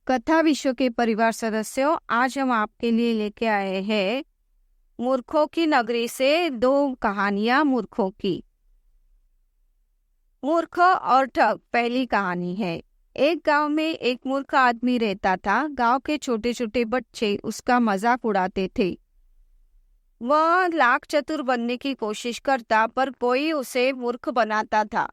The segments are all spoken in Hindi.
कथा विश्व के परिवार सदस्यों, आज हम आपके लिए लेके आए हैं मूर्खों की नगरी से दो कहानियां मूर्खों की। मूर्ख और ठग पहली कहानी है। एक गांव में एक मूर्ख आदमी रहता था। गांव के छोटे छोटे बच्चे उसका मजाक उड़ाते थे। वह लाख चतुर बनने की कोशिश करता, पर कोई उसे मूर्ख बनाता था।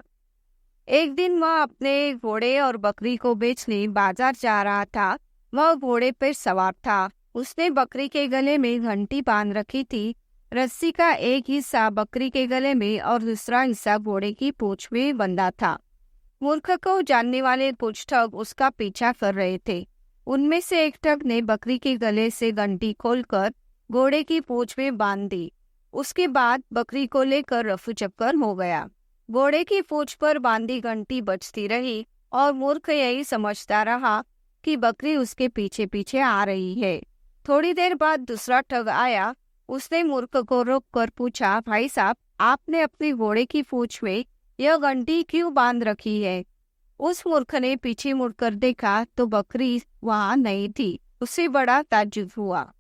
एक दिन वह अपने घोड़े और बकरी को बेचने बाजार जा रहा था। वह घोड़े पर सवार था। उसने बकरी के गले में घंटी बांध रखी थी। रस्सी का एक हिस्सा बकरी के गले में और दूसरा हिस्सा घोड़े की पूंछ में बंधा था। मूर्ख को जानने वाले कुछ ठग उसका पीछा कर रहे थे। उनमें से एक ठग ने बकरी के गले से घंटी खोलकर घोड़े की पूंछ में बांध दी। उसके बाद बकरी को लेकर रफू चक्कर हो गया। घोड़े की पूंछ पर बांधी घंटी बजती रही और मूर्ख यही समझता रहा कि बकरी उसके पीछे पीछे आ रही है। थोड़ी देर बाद दूसरा ठग आया। उसने मूर्ख को रोककर पूछा, भाई साहब, आपने अपनी घोड़े की पूंछ में यह घंटी क्यों बांध रखी है? उस मूर्ख ने पीछे मुड़कर देखा तो बकरी वहां नहीं थी। उसे बड़ा ताज्जुब हुआ।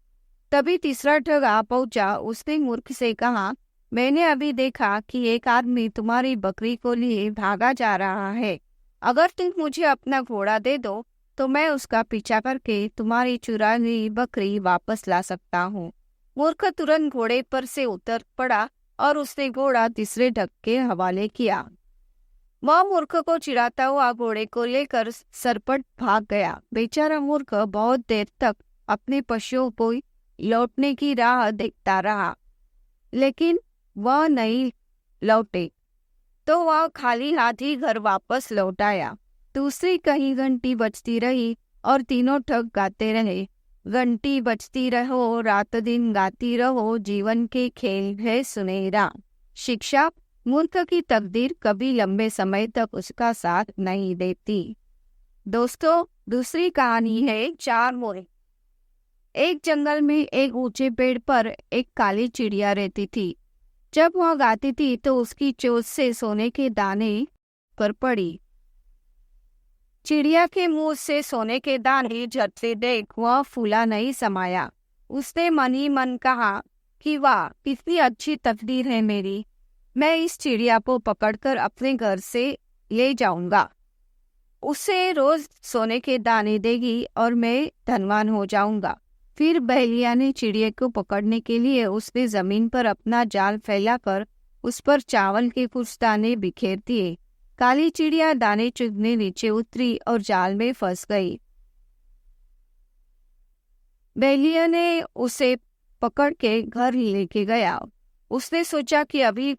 तभी तीसरा ठग आ पहुंचा। उसने मूर्ख से कहा, मैंने अभी देखा कि एक आदमी तुम्हारी बकरी को लिए भागा जा रहा है। अगर तुम मुझे अपना घोड़ा दे दो तो मैं उसका पीछा करके तुम्हारी चुराई हुई बकरी वापस ला सकता हूँ। मूर्ख तुरंत घोड़े पर से उतर पड़ा और उसने घोड़ा तीसरे ठग के हवाले किया। वह मूर्ख को चिढ़ाता हुआ घोड़े को लेकर सरपट भाग गया। बेचारा मूर्ख बहुत देर तक अपने पशुओं को लौटने की राह देखता रहा, लेकिन वह नहीं लौटे तो वह खाली हाथ ही घर वापस लौट आया। दूसरी कहीं घंटी बजती रही और तीनों ठग गाते रहे, घंटी बजती रहो, रात दिन गाती रहो, जीवन के खेल है सुनहरा। शिक्षा, मूर्ख की तकदीर कभी लंबे समय तक उसका साथ नहीं देती। दोस्तों, दूसरी कहानी है चार मोर। एक जंगल में एक ऊंचे पेड़ पर एक काली चिड़िया रहती थी। जब वह गाती थी तो उसकी चोंच से सोने के दाने पर पड़ी। चिड़िया के मुंह से सोने के दाने झरते देख वह फूला नहीं समाया। उसने मन ही मन कहा कि वाह, कितनी अच्छी तकदीर है मेरी। मैं इस चिड़िया को पकड़कर अपने घर से ले जाऊंगा। उसे रोज सोने के दाने देगी और मैं धनवान हो जाऊंगा। फिर बहेलिया ने चिड़िया को पकड़ने के लिए उसने जमीन पर अपना जाल फैलाकर उस पर चावल के कुछ दाने बिखेर दिए। काली चिड़िया दाने चुगने नीचे उतरी और जाल में फंस गई। बहेलिया ने उसे पकड़ के घर लेके गया। उसने सोचा कि अभी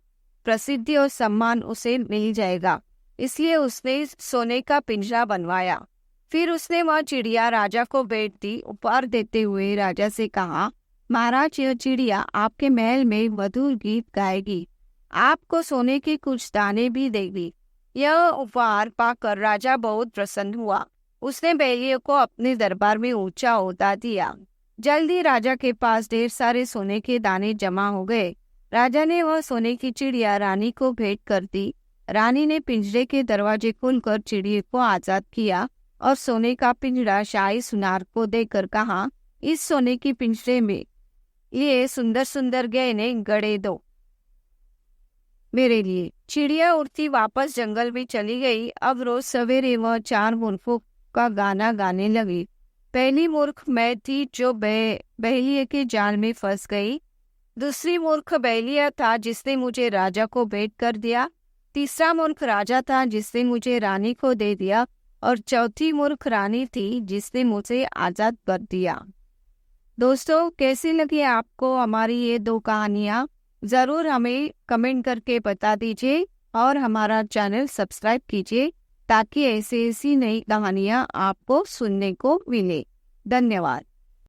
प्रसिद्धि और सम्मान उसे मिल जाएगा, इसलिए उसने सोने का पिंजरा बनवाया। फिर उसने वह चिड़िया राजा को भेंट दी। उपहार देते हुए राजा से कहा, महाराज, यह चिड़िया आपके महल में मधुर गीत गाएगी, आपको सोने के कुछ दाने भी देगी। यह उपहार पाकर राजा बहुत प्रसन्न हुआ। उसने बहेलिया को अपने दरबार में ऊंचा ओहदा दिया। जल्दी राजा के पास ढेर सारे सोने के दाने जमा हो गए। राजा ने वह सोने की चिड़िया रानी को भेंट कर दी। रानी ने पिंजरे के दरवाजे खोलकर चिड़िया को आजाद किया और सोने का पिंजरा शाही सुनार को देकर कहा, इस सोने की पिंजरे में ये सुंदर सुंदर गहने गड़े दो मेरे लिए। चिड़िया उड़ती वापस जंगल में चली गई। अब रोज सवेरे वह चार मूर्खों का गाना गाने लगी। पहली मूर्ख मैं थी जो बहेलिया के जाल में फंस गई। दूसरी मूर्ख बहेलिया था जिसने मुझे राजा को भेंट कर दिया। तीसरा मूर्ख राजा था जिसने मुझे रानी को दे दिया। और चौथी मूर्ख रानी थी जिसने मुझे आजाद कर दिया। दोस्तों, कैसी लगी आपको हमारी ये दो कहानियाँ? ज़रूर हमें कमेंट करके बता दीजिए और हमारा चैनल सब्सक्राइब कीजिए ताकि ऐसी नई कहानियाँ आपको सुनने को मिले। धन्यवाद।